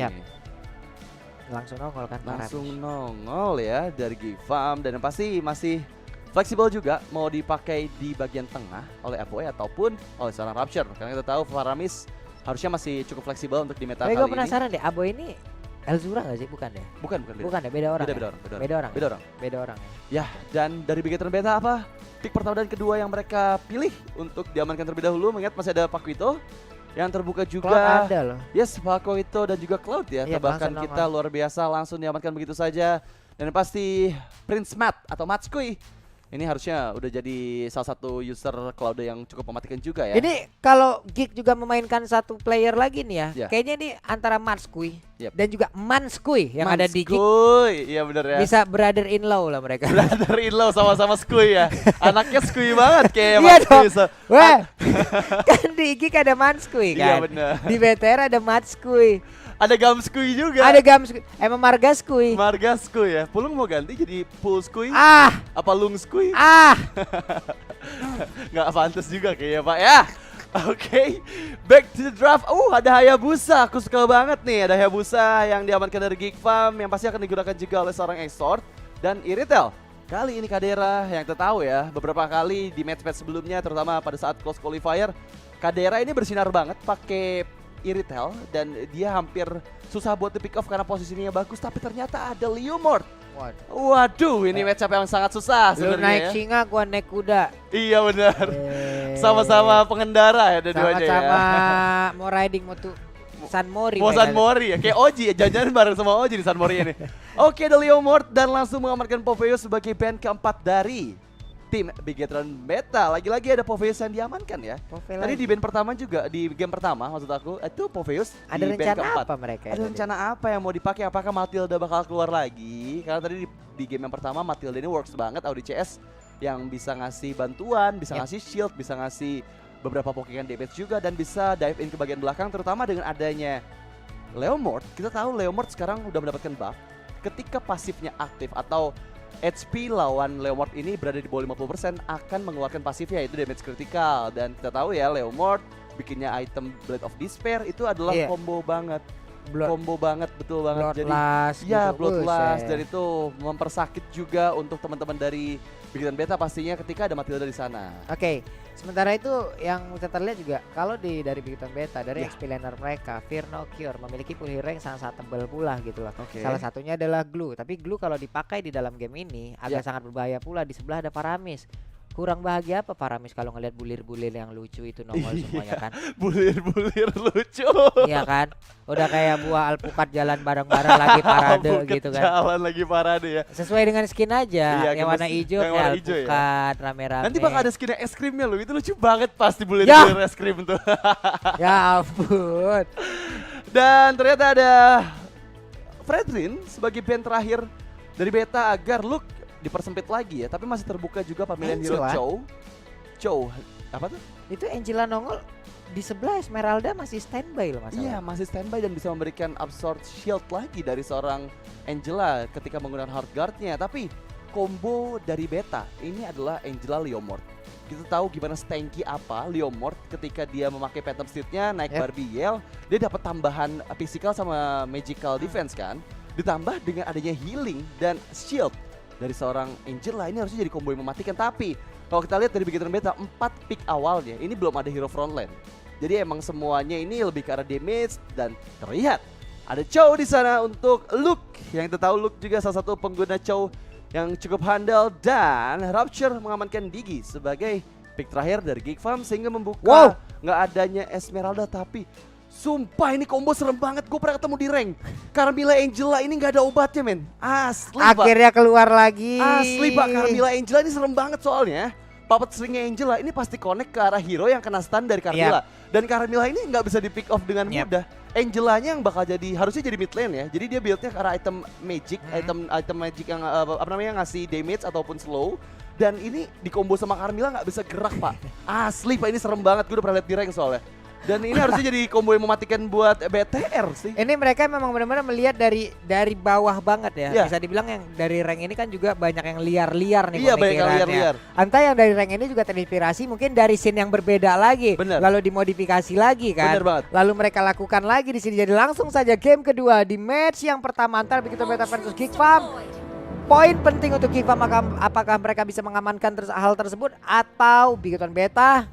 Yap. Langsung nongol kan Langsung Paramis. nongol ya dari Gifam dan yang pasti masih fleksibel juga mau dipakai di bagian tengah oleh FOE ataupun oleh seorang Rapture karena kita tahu Paramis harusnya masih cukup fleksibel untuk di meta Tapi kali gue ini. penasaran deh, Abo ini Elzura gak sih? Bukan ya? Bukan beda. Bukan ya, beda orang. Beda, ya? beda orang, beda orang. Beda orang. Beda ya? orang. Beda orang ya. Ya, dan dari Bigetron Beta apa? Pick pertama dan kedua yang mereka pilih untuk diamankan terlebih dahulu. Mengingat masih ada Pakuito yang terbuka Cloud juga. ada loh. Yes, Pakuito dan juga Cloud ya. Iya, Tebakan langsung kita luar biasa langsung diamankan begitu saja. Dan yang pasti Prince Matt atau Matskui ini harusnya udah jadi salah satu user Cloud yang cukup mematikan juga ya. Ini kalau Geek juga memainkan satu player lagi nih ya. Ya. Kayaknya ini antara Matskui Yep. dan juga Manskui yang ada di Geek. Manskui, iya bener ya. Bisa brother in law lah mereka. Brother in law sama-sama Skui ya. Anaknya Skui banget kayak Iya Matskui. dong. Weh, kan di Geek ada Manskui Iya kan. bener. Di BTR ada Matskui. Ada Gamskui juga. Ada Gamskui. Emang Margaskui. Marga Skui ya. Pulung mau ganti jadi Pul Skui? Ah, Apa Lung Skui? ah. Nggak pantas juga kayaknya Pak ya. Oke, back to the draft. Ada Hayabusa. Aku suka banget nih. Ada Hayabusa yang diamankan dari Geek Farm yang pasti akan digunakan juga oleh seorang Exort dan Iritel. Kali ini Kadera yang kita tahu ya, beberapa kali di match-match sebelumnya terutama pada saat close qualifier, Kadera ini bersinar banget pakai Iritel dan dia hampir susah buat di pick off karena posisinya bagus, tapi ternyata ada Leomord. Waduh, ini match up yang sangat susah Lu sebenarnya naik ya. singa, gua naik kuda. Iya benar. Eh, Sama-sama pengendara ya dua-duanya ya. Sama-sama mau riding mau tuh San Mori. Mau mereka. San Mori ya, kayak Oji ya, jangan bareng sama Oji di San Mori ini. Oke, ada Leomord dan langsung mengamankan Poveus sebagai band keempat dari tim Bigetron Beta. Lagi-lagi ada Poveus yang diamankan ya. Povel Tadi lagi. di band pertama juga, di game pertama maksud aku, itu Poveus Ada di band rencana keempat. apa mereka? Ada rencana apa yang mau dipakai? Apakah Matilda bakal keluar lagi? Karena tadi di game yang pertama Matilda ini works banget Audi CS yang bisa ngasih bantuan, bisa Yep. ngasih shield, bisa ngasih beberapa pokekan damage juga dan bisa dive in ke bagian belakang terutama dengan adanya Leomord. Kita tahu Leomord sekarang udah mendapatkan buff ketika pasifnya aktif atau HP lawan Leomord ini berada di bawah 50% akan mengeluarkan pasifnya yaitu damage kritikal dan kita tahu ya Leomord bikinnya item Blade of Despair itu adalah Iya. combo banget. Blood, Combo banget, betul banget. Jadi Bloodlust ya gitu. Bloodlust Buset. dan itu mempersakit juga untuk teman-teman dari Bigetron Beta pastinya ketika ada Matilda di sana. Oke, sementara itu yang kita lihat juga kalau dari Bigetron Beta dari Ya. XP laner mereka Fear No Cure memiliki pull hero yang sangat-sangat tebal pula gitu loh. Oke. Salah satunya adalah Glue, tapi Glue kalau dipakai di dalam game ini agak Ya. sangat berbahaya pula. Di sebelah ada Paramis. Kurang bahagia apa Paramis kalau ngelihat bulir-bulir yang lucu itu nongol semuanya kan? Bulir-bulir lucu. Iya kan? Udah kayak buah alpukat jalan bareng-bareng lagi parade Alpukat gitu kan. Jalan lagi parade ya. Sesuai dengan skin aja. Iya, yang warna gemes. hijau Yang kayak warna hijau ya. alpukat rame-rame. Nanti bakal ada skin es krimnya loh. Itu lucu banget pasti Ya. bulir-bulir es krim tuh. Ya ampun. Dan ternyata ada Fredrin sebagai band terakhir dari Beta agar look dipersempit lagi ya. Tapi masih terbuka juga pemilihan hero Angela. Chow. Apa tuh? Itu Angela nongol di sebelah Esmeralda masih standby loh masalah. Iya, masih standby dan bisa memberikan absorb shield lagi dari seorang Angela ketika menggunakan hard guard-nya. Tapi combo dari Beta ini adalah Angela Leomord. Kita tahu gimana stanky apa Leomord ketika dia memakai Phantom Steed-nya naik Yep. Barbie Yell, dia dapat tambahan physical sama magical defense kan. Ditambah dengan adanya healing dan shield dari seorang Angela, ini harusnya jadi combo yang mematikan. Tapi kalau kita lihat dari Bigetron Beta 4 pick awalnya ini belum ada hero frontline. Jadi emang semuanya ini lebih ke arah damage dan terlihat ada Chow di sana untuk Luke. Yang kita tahu Luke juga salah satu pengguna Chow yang cukup handal dan Rapture mengamankan Digi sebagai pick terakhir dari Geek Farm sehingga membuka Wow. nggak adanya Esmeralda. Tapi sumpah ini combo serem banget. Gue pernah ketemu di rank Carmilla Angela ini nggak ada obatnya men. Asli Pak. Akhirnya keluar lagi. Asli Pak, Carmilla Angela ini serem banget soalnya. Puppet stringnya Angela ini pasti connect ke arah hero yang kena stun dari Carmilla. Dan Carmilla ini nggak bisa di pick off dengan Yep. mudah. Angelanya yang bakal jadi, harusnya jadi mid lane ya. Jadi dia buildnya ke arah item magic, item magic yang apa namanya ngasih damage ataupun slow. Dan ini di combo sama Carmilla nggak bisa gerak Pak. Asli Pak, ini serem banget. Gue udah pernah lihat di rank soalnya. Dan ini harusnya jadi combo yang mematikan buat BTR sih. Ini mereka memang benar-benar melihat dari bawah banget ya. Iya. Bisa dibilang yang dari rank ini kan juga banyak yang liar-liar nih Iya, banyak yang pemikirannya. liar-liar. Entah yang dari rank ini juga terinspirasi mungkin dari scene yang berbeda lagi. Bener. Lalu dimodifikasi lagi kan. Bener banget. Lalu mereka lakukan lagi di sini. Jadi langsung saja game kedua di match yang pertama antara Big Beta versus Geek Farm. Poin penting untuk Geek Farm apakah mereka bisa mengamankan hal tersebut atau Big Beta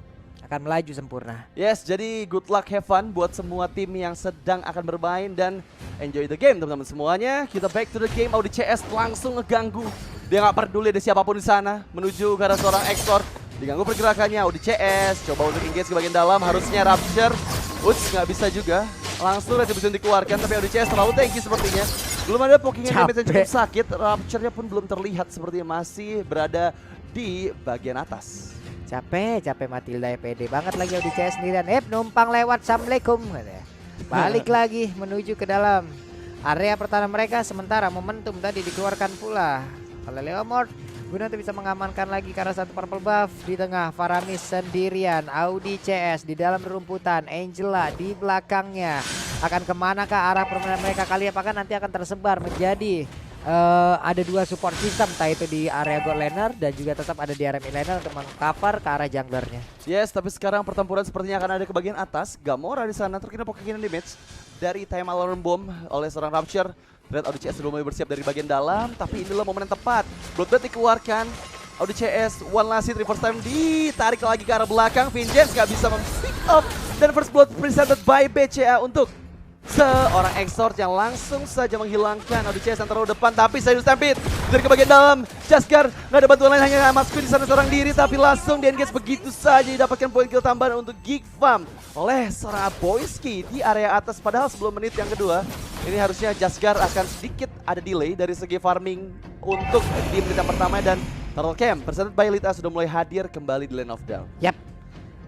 akan melaju sempurna. Yes, jadi good luck, have fun buat semua tim yang sedang akan bermain dan enjoy the game teman-teman semuanya. Kita back to the game. Audi CS langsung ngeganggu. Dia nggak peduli ada siapapun di sana. Menuju ke arah seorang Exor. Diganggu pergerakannya. Audi CS coba untuk engage ke bagian dalam. Harusnya Rapture. Uts nggak bisa juga. Langsung Retribution dikeluarkan. Tapi Audi CS terlalu tanky sepertinya. Belum ada poking damage yang cukup sakit. Rapture-nya pun belum terlihat sepertinya masih berada di bagian atas. Capek Matilda ya, pede banget lagi Audi CS sendirian. Numpang lewat, assalamualaikum. Balik lagi menuju ke dalam area pertahanan mereka. Sementara momentum tadi dikeluarkan pula oleh Leomord guna untuk bisa mengamankan lagi karena satu purple buff di tengah. Faramis sendirian, Audi CS di dalam rumputan, Angela di belakangnya. Akan kemana ke arah permainan mereka kali? Apakah nanti akan tersebar menjadi ada dua support system, entah itu di area god laner dan juga tetap ada di area mid laner untuk meng-cover ke arah junglernya. Yes, tapi sekarang pertempuran sepertinya akan ada ke bagian atas. Gamora di sana terkena poking damage dari Time Alarm Bomb oleh seorang Rapture. Red Audi CS sudah mulai bersiap dari bagian dalam, tapi inilah momen yang tepat. Bloodbath dikeluarkan. Audi CS one last hit, reverse time ditarik lagi ke arah belakang. Vingeance nggak bisa pick up dan first blood presented by BCA untuk seorang Exort yang langsung saja menghilangkan Audi CS yang terlalu depan. Tapi Sidus Stampede dari ke bagian dalam. Jaskar nggak ada bantuan lain, hanya Masku di sana seorang diri. Tapi langsung di engage begitu saja, didapatkan poin kill tambahan untuk Geek Farm oleh seorang Boyski di area atas. Padahal sebelum menit yang kedua ini harusnya Jaskar akan sedikit ada delay dari segi farming untuk di menit yang pertama. Dan Turtle Camp presented by Lita sudah mulai hadir kembali di Land of Dawn. Yap,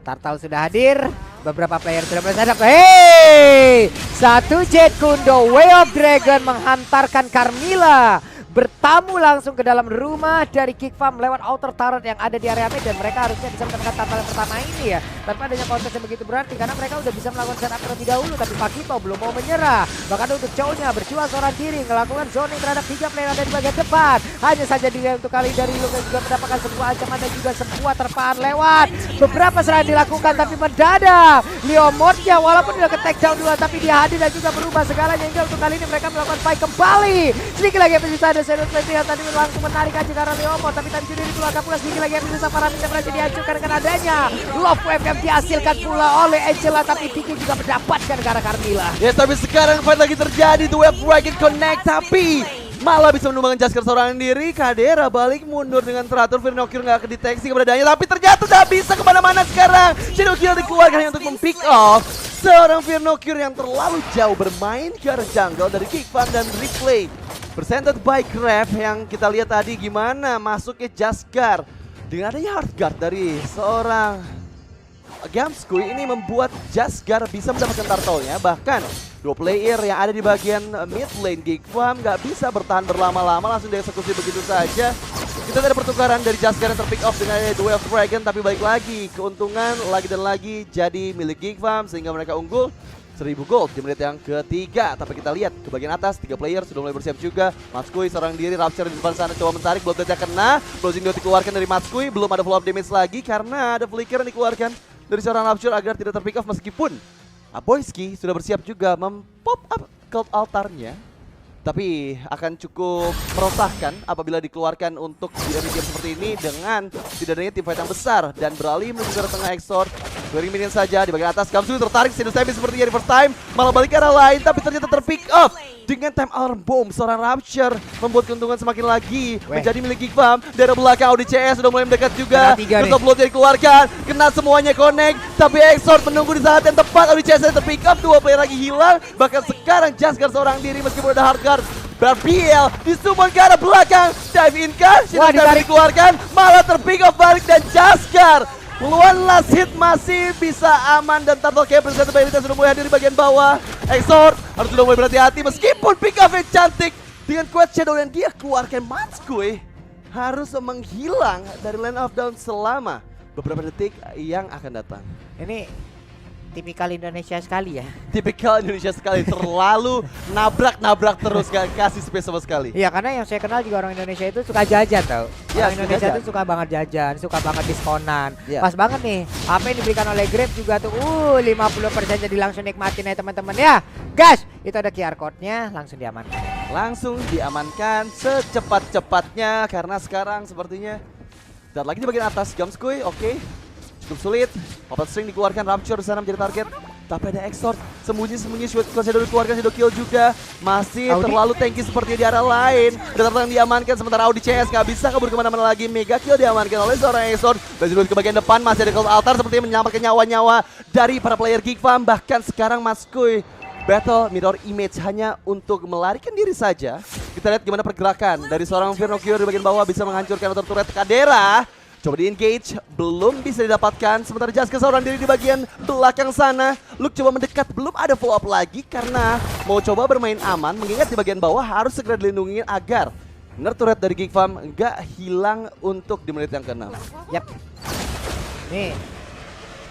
Turtle sudah hadir, beberapa player sudah mulai sadap. Hey, satu Jet Kundo, Way of Dragon menghantarkan Carmilla bertamu langsung ke dalam rumah dari Geek Farm lewat outer turret yang ada di area mid, dan mereka harusnya bisa mendapatkan turtle yang pertama ini ya. Tanpa adanya kontes yang begitu berarti karena mereka udah bisa melakukan setup terlebih dahulu, tapi Pakito belum mau menyerah. Bahkan untuk Chow-nya berjuang seorang diri melakukan zoning terhadap 3 player ada di bagian depan. Hanya saja diri untuk kali dari Luka juga mendapatkan sebuah ancaman dan juga sebuah terpaan lewat. Beberapa serangan dilakukan tapi mendadak Leomordnya walaupun udah ke take down duluan, tapi dia hadir dan juga berubah segalanya hingga untuk kali ini mereka melakukan fight kembali. Sedikit lagi yang bisa ada Serius yang tadi langsung menarik aja karena Leomord, tapi tadi diri keluarga pula. Sedikit lagi yang bisa Faramis yang berhasil dihancurkan dengan adanya Love Wave yang dihasilkan pula oleh Angela, tapi Tiki juga mendapatkan karena Carmilla. Ya, tapi sekarang fight lagi terjadi, The Wave Dragon Connect, tapi malah bisa menumbangkan Jaskar seorang diri. Kadera balik mundur dengan teratur. Firnokir nggak kedeteksi keberadaannya, tapi ternyata tidak bisa kemana-mana sekarang. Shadow Kill dikeluarkan untuk mempick off seorang Firnokir yang terlalu jauh bermain ke arah jungle dari Geek Farm. Dan replay presented by Grab yang kita lihat tadi gimana masuknya Jaskar dengan adanya hard guard dari seorang Gamskui ini membuat Jaskar bisa mendapatkan turtle-nya. Bahkan dua player yang ada di bagian mid lane Geek Farm nggak bisa bertahan berlama-lama, langsung dieksekusi begitu saja. Kita ada pertukaran dari Jaskar yang terpick off dengan The Wave Dragon, tapi balik lagi keuntungan lagi dan lagi jadi milik Geek Farm sehingga mereka unggul 1000 gold di menit yang ketiga. Tapi kita lihat ke bagian atas, 3 player sudah mulai bersiap juga. Matskui seorang diri, Rapture di depan sana coba menarik, Bloodbath kena. Closing dot dikeluarkan dari Matskui, belum ada follow up damage lagi karena ada flicker yang dikeluarkan dari seorang Rapture agar tidak terpick off, meskipun Aboyski sudah bersiap juga mempop up cult altarnya. Tapi akan cukup merosahkan apabila dikeluarkan untuk di early game seperti ini dengan tidak adanya tim fight yang besar. Dan beralih menuju ke tengah Exor, 2 minion saja di bagian atas. Gamsu tertarik, Sinus Time sepertinya di first time, malah balik ke arah lain, tapi ternyata terpick off dengan Time Alarm Bomb. Seorang Rapture membuat keuntungan semakin lagi menjadi milik Geek Farm. Dari belakang Audi CS sudah mulai mendekat juga. Terus upload yang dikeluarkan, kena semuanya connect, tapi Exor menunggu di saat yang tepat. Audi CS terpick off, 2 player lagi hilang. Bahkan sekarang Jaskar seorang diri meskipun ada hard guard. Barbiel disumbang ke arah belakang, dive in kan, Sinus Time dikeluarkan, malah terpick off balik dan Jaskar one last hit masih bisa aman. Dan Turtle Camp presented by Elita sudah mulai hadir di bagian bawah. Exor harus sudah mulai berhati-hati meskipun pick off yang cantik dengan Quest Shadow yang dia keluarkan. Matskui harus menghilang dari Land of Dawn selama beberapa detik yang akan datang. Ini tipikal Indonesia sekali ya. Tipikal Indonesia sekali, terlalu nabrak-nabrak terus, gak kasih space sama sekali. Iya, karena yang saya kenal juga orang Indonesia itu suka jajan tau. Iya, Orang Indonesia jajan. itu suka banget jajan, suka banget diskonan. Iya. Pas banget nih, apa yang diberikan oleh Grab juga tuh 50% jadi langsung nikmatin ya teman-teman ya. Guys, itu ada QR code-nya, langsung diamankan. Langsung diamankan secepat-cepatnya karena sekarang sepertinya dan lagi di bagian atas Gamskui, oke. Cukup sulit. Open string dikeluarkan, Rapture di sana menjadi target. Tapi ada Exort sembunyi-sembunyi, Shadow dikeluarkan, Shadow kill juga. Masih Audi. terlalu tanky seperti di arah lain. Ada yang diamankan sementara Audi CS nggak bisa kabur kemana-mana lagi. Mega kill diamankan oleh seorang Exort. Bazilus ke bagian depan, masih ada Cold Altar sepertinya menyelamatkan nyawa-nyawa dari para player Geek Farm. Bahkan sekarang Maskui battle mirror image hanya untuk melarikan diri saja. Kita lihat gimana pergerakan dari seorang Vernokio di bagian bawah bisa menghancurkan outer turret Kadera. Coba di engage, belum bisa didapatkan. Sementara Jaska seorang diri di bagian belakang sana. Luke coba mendekat, belum ada follow up lagi karena mau coba bermain aman. Mengingat di bagian bawah harus segera dilindungi agar inner turret dari Geek Farm nggak hilang untuk di menit yang ke-6. Yap. Nih,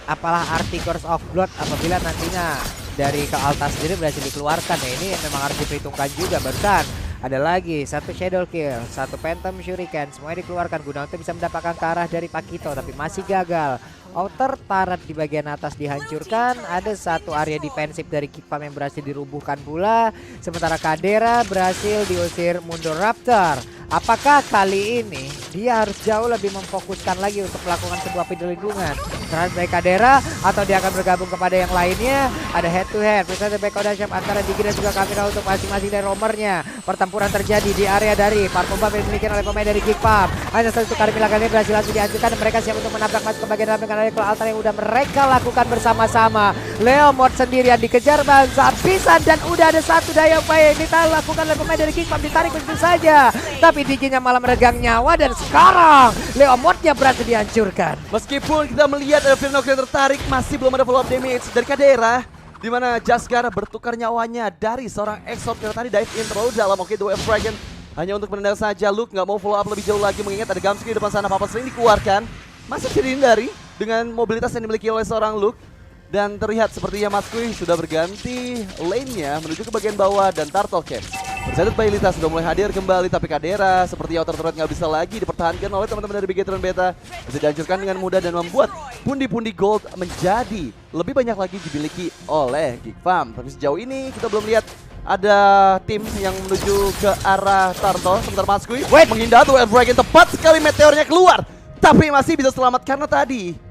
apalah arti Curse of Blood apabila nantinya dari ke Alta sendiri berhasil dikeluarkan ya. Ini memang harus diperhitungkan juga. Barusan ada lagi satu Shadow Kill, satu Phantom Shuriken, semuanya dikeluarkan guna untuk bisa mendapatkan ke arah dari Pakito, tapi masih gagal. Outer turret di bagian atas dihancurkan, ada satu area defensif dari Geek Farm yang berhasil dirubuhkan pula. Sementara Kadera berhasil diusir mundur Raptor. Apakah kali ini dia harus jauh lebih memfokuskan lagi untuk melakukan sebuah perlindungan terhadap dari Kadera, atau dia akan bergabung kepada yang lainnya? Ada head to head, misalnya back ownership antara Digi dan juga Kamera untuk masing-masing dari romernya. Pertempuran terjadi di area dari Parkomba yang dimiliki oleh pemain dari Geek Farm. Hanya satu Carmilla kali ini berhasil langsung dihancurkan dan mereka siap untuk menabrak masuk ke bagian dalam dengan ada altar yang udah mereka lakukan bersama-sama. Leo Mod sendirian dikejar bangsa Pisan dan udah ada satu daya upaya yang dilakukan oleh pemain dari Geek Farm, ditarik begitu saja. Tapi Diginya malah meregang nyawa dan sekarang Leo Modnya berhasil dihancurkan. Meskipun kita melihat ada Vernok yang tertarik, masih belum ada follow up damage dari Kadera. Di mana Jaskar bertukar nyawanya dari seorang Exort yang tadi dive in terlalu dalam. Oke, The Wave Dragon hanya untuk menendang saja. Luke nggak mau follow up lebih jauh lagi mengingat ada Gamski di depan sana. Papa sering dikeluarkan, masih bisa dihindari dengan mobilitas yang dimiliki oleh seorang Luke. Dan terlihat sepertinya Maskui sudah berganti lane-nya menuju ke bagian bawah dan Turtle Camp. Bersahabat Bailita sudah mulai hadir kembali, tapi Kadera seperti outer turret nggak bisa lagi dipertahankan oleh teman-teman dari Bigetron Beta. Bisa dihancurkan dengan mudah dan membuat pundi-pundi gold menjadi lebih banyak lagi dimiliki oleh Geek Farm. Tapi sejauh ini kita belum lihat ada tim yang menuju ke arah Turtle. Sebentar Maskui menghindar tuh Dragon, tepat sekali meteornya keluar. Tapi masih bisa selamat karena tadi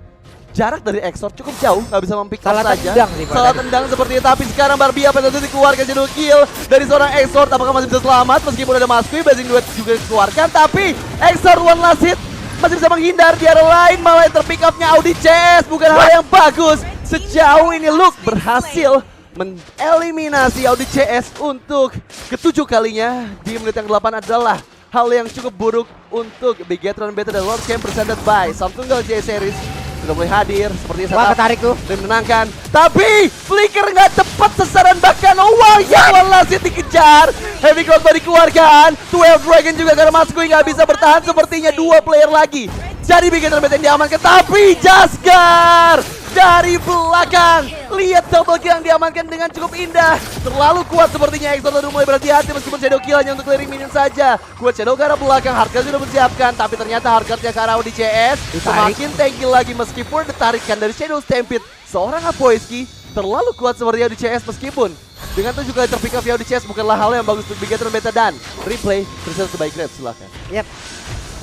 jarak dari Exort cukup jauh, nggak bisa mempick up saja. Salah tendang seperti itu, tapi sekarang Barbie apa itu dikeluarkan Shadow Kill dari seorang Exort. Apakah masih bisa selamat meskipun ada Maskui, Blazing Duet juga dikeluarkan, tapi Exort one last hit masih bisa menghindar. Di arah lain malah yang terpick up-nya Audi CS, bukan hal yang bagus. Sejauh ini Luke berhasil mengeliminasi Audi CS untuk ketujuh kalinya di menit yang 8 adalah hal yang cukup buruk untuk Bigetron Beta dan World Camp presented by Samsung Galaxy A Series. Sudah mulai hadir seperti Wah, ketarik tuh dan menenangkan, tapi flicker nggak tepat sasaran, bahkan Wallace dikejar. Heavy Cloud dikeluarkan, 12 Dragon juga karena Maskui nggak bisa bertahan. Sepertinya dua player lagi jadi Bigetron Beta yang diamankan, tapi Jaskar dari belakang, lihat double kill yang diamankan dengan cukup indah. Terlalu kuat sepertinya Exort sudah mulai berhati-hati meskipun Shadow kill hanya untuk clearing minion saja. Kuat Shadow ke arah belakang, Hardcard sudah menyiapkan, tapi ternyata Hardcard-nya ke arah di CS semakin tanky lagi meskipun ditarikan dari Shadow Stampede. Seorang Apoiski terlalu kuat seperti di CS meskipun dengan 7 kali terpick up di CS bukanlah hal yang bagus untuk Bigetron Beta dan replay terus sebaik Grab, silakan. Yap.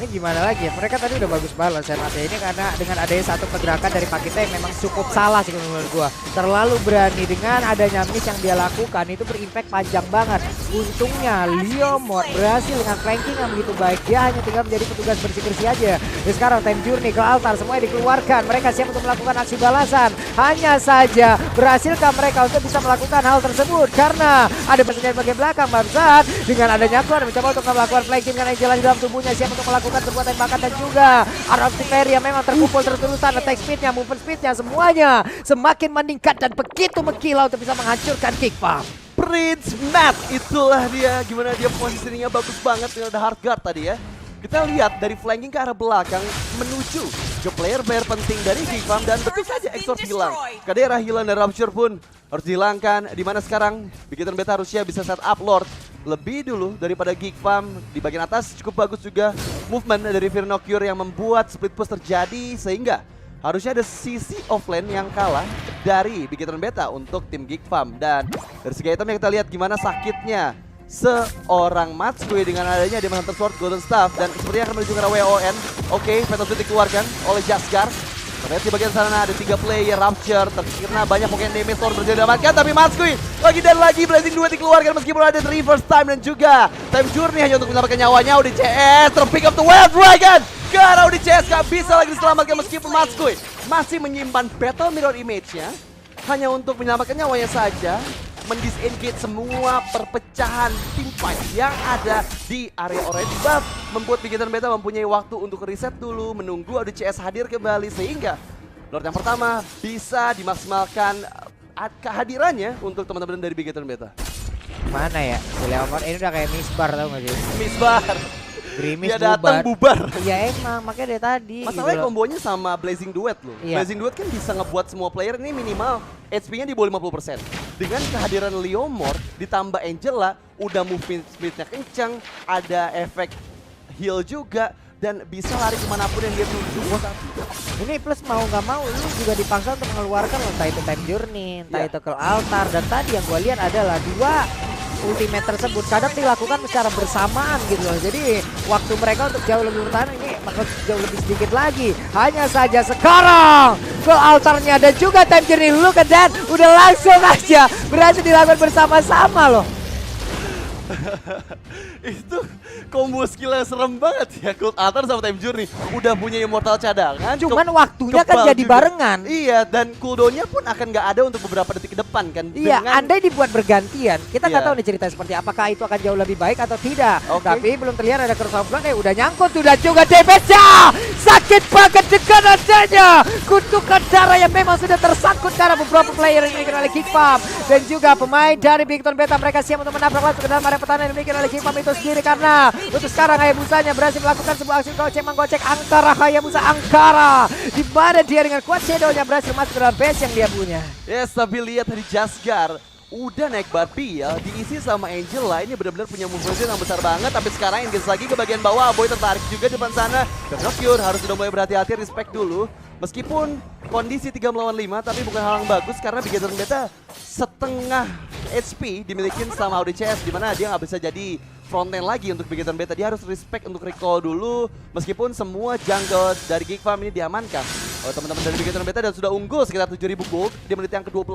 Ini gimana lagi ya, mereka tadi udah bagus banget Senate ini karena dengan adanya satu pergerakan dari Pakita yang memang cukup salah sih menurut gua. Terlalu berani dengan adanya miss yang dia lakukan itu berimpact panjang banget. Untungnya Leo Mod berhasil dengan flanking yang begitu baik, dia hanya tinggal menjadi petugas bersih-bersih aja. Dan sekarang time journey ke altar semuanya dikeluarkan, mereka siap untuk melakukan aksi balasan. Hanya saja berhasilkah mereka untuk bisa melakukan hal tersebut karena ada persenjataan bagian belakang bangsat. Dengan adanya keluar mencoba untuk melakukan flanking karena jelas di dalam tubuhnya siap untuk melakukan sebuah tembakan dan juga Artiferia memang terkumpul terus-terusan, attack speednya, movement speednya semuanya semakin meningkat dan begitu menggila untuk bisa menghancurkan Geek Farm. Prince Matt, itulah dia, gimana dia posisinya bagus banget dengan ada hard guard tadi ya. Kita lihat dari flanking ke arah belakang menuju ke player-player penting dari Geek Farm dan betul saja Exort hilang. Kadera hilang dan Rapture pun harus dihilangkan. Dimana sekarang Bigoton Beta harusnya bisa set up Lord lebih dulu daripada Geek Farm. Di bagian atas cukup bagus juga movement dari Firnocure yang membuat split push terjadi sehingga harusnya ada sisi offlane yang kalah dari Bigoton Beta untuk tim Geek Farm. Dan dari segi item yang kita lihat gimana sakitnya seorang Matsui dengan adanya Demon Hunter Sword Golden Staff dan sepertinya akan menuju ke arah WON. Oke, Fatal Suit dikeluarkan oleh Jaskar. Terlihat di bagian sana ada 3 player Rapture terkena banyak mungkin damage Sword berhasil didapatkan, tapi Matsui lagi dan lagi Blazing Duet dikeluarkan meskipun ada reverse time dan juga time journey hanya untuk menyelamatkan nyawanya. ODCS terpick up the Wild Dragon ke arah ODCS, gak bisa lagi diselamatkan meskipun Matsui masih menyimpan Battle Mirror Image-nya hanya untuk menyelamatkan nyawanya saja, mendisengage semua perpecahan team fight yang ada di area orange buff, membuat Bigoton Beta mempunyai waktu untuk reset dulu, menunggu ODCS hadir kembali sehingga Lord yang pertama bisa dimaksimalkan kehadirannya untuk teman-teman dari Bigoton Beta. Mana ya? Leomord ini udah kayak misbar tau gak sih? Misbar. Grimis Dia datang bubar. Iya emang, makanya dari tadi. Masalahnya gitu loh. kombonya sama Blazing Duet loh. Iya. Blazing Duet kan bisa ngebuat semua player ini minimal HP-nya di bawah 50%. Dengan kehadiran Leomord ditambah Angela, udah movement speed-nya kencang, ada efek heal juga, dan bisa lari kemanapun yang dia tuju. Ini plus mau nggak mau lu juga dipaksa untuk mengeluarkan entah itu time journey, entah Iya. itu ke altar, dan tadi yang gue lihat adalah 2 ultimate tersebut kadang dilakukan secara bersamaan gitu loh. Jadi waktu mereka untuk jauh lebih bertahan ini bakal jauh lebih sedikit lagi. Hanya saja sekarang ke altarnya dan juga time journey, look at that, udah langsung aja berhasil dilakukan bersama-sama loh. Itu combo skillnya serem banget ya. Cold Altar sama Time Journey udah punya immortal cadangan. Cuman waktunya kan kebal jadi juga. barengan. Iya, dan cooldownnya pun akan nggak ada untuk beberapa detik ke depan kan. Iya, Dengan- andai dibuat bergantian, kita nggak Iya. tahu nih ceritanya seperti apakah itu akan jauh lebih baik atau tidak. Oke. Tapi belum terlihat ada kerusakan, udah nyangkut, sudah juga DPS-nya. Sakit banget dengan adanya kutukan darah yang memang sudah tersangkut karena beberapa player yang dimiliki oleh Geek Farm dan juga pemain dari Bigoton Beta. Mereka siap untuk menabrak langsung ke dalam area pertahanan yang dimiliki oleh Geek Farm itu sendiri karena untuk sekarang Hayabusanya berhasil melakukan sebuah aksi gocek menggocek Angkara. Hayabusa Angkara di mana dia dengan kuat shadow-nya berhasil masuk ke dalam base yang dia punya. Yes, tapi lihat dari Jaskar udah naik Barbie ya, diisi sama Angela. Ini benar-benar punya movement yang besar banget. Tapi sekarang engage lagi ke bagian bawah. Boy tertarik juga di depan sana. Firnocure harus sudah mulai berhati-hati, respect dulu. Meskipun kondisi 3 melawan 5, tapi bukan hal yang bagus karena Bigoton Beta setengah HP dimiliki sama ODCS, dimana dia nggak bisa jadi frontline lagi untuk Bigoton Beta. Dia harus respect untuk recall dulu, meskipun semua jungle dari Geek Farm ini diamankan oleh teman-teman dari Bigoton Beta dan sudah unggul sekitar 7.000 gold di menit yang ke-12.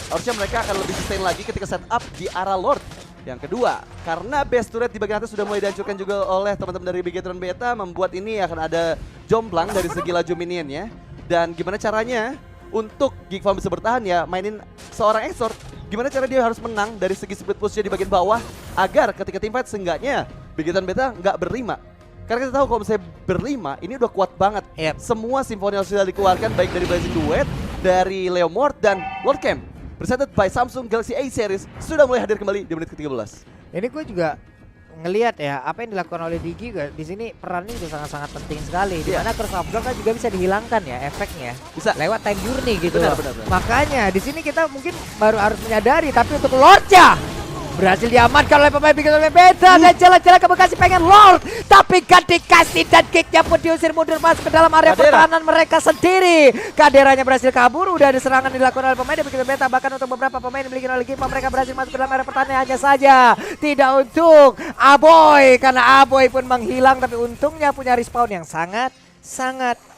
Harusnya mereka akan lebih sustain lagi ketika setup di arah Lord yang kedua. Karena base turret di bagian atas sudah mulai dihancurkan juga oleh teman-teman dari Bigoton Beta, membuat ini akan ada jomplang dari segi laju minionnya. Dan gimana caranya untuk Geek Farm bisa bertahan ya, mainin seorang Exort. Gimana cara dia harus menang dari segi split pushnya di bagian bawah agar ketika teamfight seenggaknya Bigoton Beta nggak berlima. Karena kita tahu kalau misalnya berlima ini udah kuat banget. Yep. Semua simfoni yang sudah dikeluarkan baik dari Blazing Duet, dari Leomord dan Lord Camp presented by Samsung Galaxy A series sudah mulai hadir kembali di menit ke-13. Ini gue juga ngelihat ya apa yang dilakukan oleh Digi juga di sini perannya juga sangat-sangat penting sekali. Di Iya. mana curse of blood kan juga bisa dihilangkan ya efeknya Bisa. lewat time journey gitu. Benar, loh. benar, benar. Makanya di sini kita mungkin baru harus menyadari, tapi untuk Lordnya berhasil diamankan oleh pemain Bigoton Beta dan jalan-jalan ke Bekasi pengen Lord, tapi gak dikasih dan kicknya pun diusir mundur masuk ke dalam area Kadera. pertahanan mereka sendiri. Kaderanya berhasil kabur, udah ada serangan dilakukan oleh pemain dari Bigoton Beta, bahkan untuk beberapa pemain yang dimiliki oleh Geek Farm mereka berhasil masuk ke dalam area pertahanan hanya saja tidak untuk Aboy karena Aboy pun menghilang, tapi untungnya punya respawn yang sangat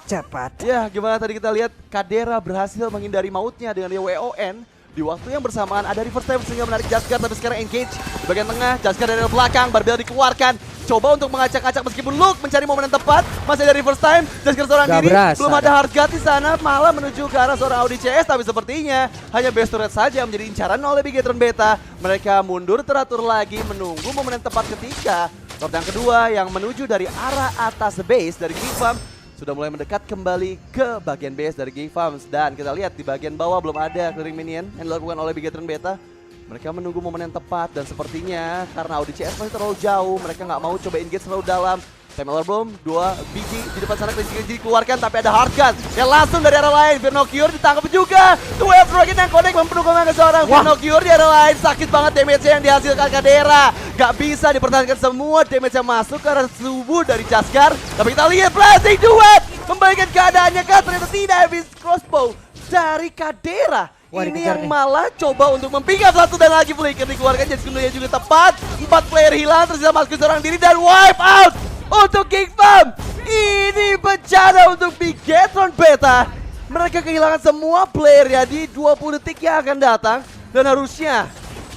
cepat. Ya, gimana tadi kita lihat Kadera berhasil menghindari mautnya dengan dia WON. Di waktu yang bersamaan ada reverse time sehingga menarik Jaskar, tapi sekarang engage di bagian tengah. Jaskar dari belakang, Barbell dikeluarkan. Coba untuk mengacak-acak meskipun Luke mencari momen yang tepat. Masih ada reverse time, Jaskar seorang Gak diri. berasa Belum ada hard guard di sana, malah menuju ke arah seorang ODCS. Tapi sepertinya hanya base turret saja yang menjadi incaran oleh Bigoton Beta. Mereka mundur teratur lagi, menunggu momen yang tepat ketika Lord yang kedua yang menuju dari arah atas base dari Geek Farm sudah mulai mendekat kembali ke bagian base dari Geek Farms. Dan kita lihat di bagian bawah belum ada clearing minion yang dilakukan oleh Bigoton Beta. Mereka menunggu momen yang tepat dan sepertinya karena ODCS masih terlalu jauh, mereka nggak mau coba engage terlalu dalam. Temelar Bomb, 2 biji di depan sana Crazy dikeluarkan tapi ada hard gun yang langsung dari arah lain. Vinokiur ditangkap juga. Wave Rocket yang connect memperlukan ke seorang Vinokiur di arah lain. Sakit banget damage yang dihasilkan Kadera. Gak bisa dipertahankan semua damage yang masuk ke arah tubuh dari Jaskar. Tapi kita lihat Blazing Duet membalikkan keadaannya kan ternyata tidak habis crossbow dari Kadera. Wah, Ini dikejar yang nih. malah coba untuk mempinggap satu dan lagi flicker dikeluarkan. Jadi Kundonya juga tepat. 4 player hilang tersisa masuk seorang diri dan wipe out untuk Geekfam. Ini bencana untuk Bigetron Beta. Mereka kehilangan semua player ya di 20 detik yang akan datang. Dan harusnya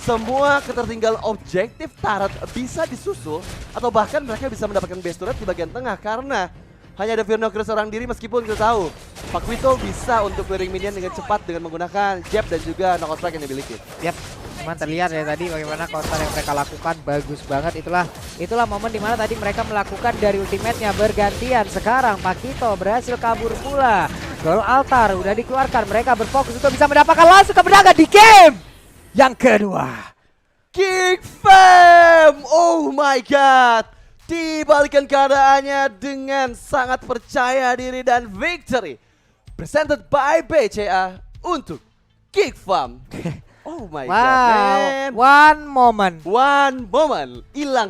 semua ketertinggalan objektif Tarat bisa disusul. Atau bahkan mereka bisa mendapatkan base turret di bagian tengah. Karena hanya ada Vinokiur seorang diri meskipun kita tahu Pak Vito bisa untuk clearing minion dengan cepat dengan menggunakan jab dan juga knockout strike yang dimiliki. Yap, cuman terlihat ya tadi bagaimana counter yang mereka lakukan bagus banget. Itulah momen dimana tadi mereka melakukan dari ultimate-nya bergantian. Sekarang Pakito berhasil kabur pula. Gol altar udah dikeluarkan, mereka berfokus untuk bisa mendapatkan langsung kemenangan di game yang kedua. Geekfam! Oh my god! Dibalikan keadaannya dengan sangat percaya diri dan victory. Presented by BCA untuk Geekfam. Oh my god, man. Wow, one moment. One moment hilang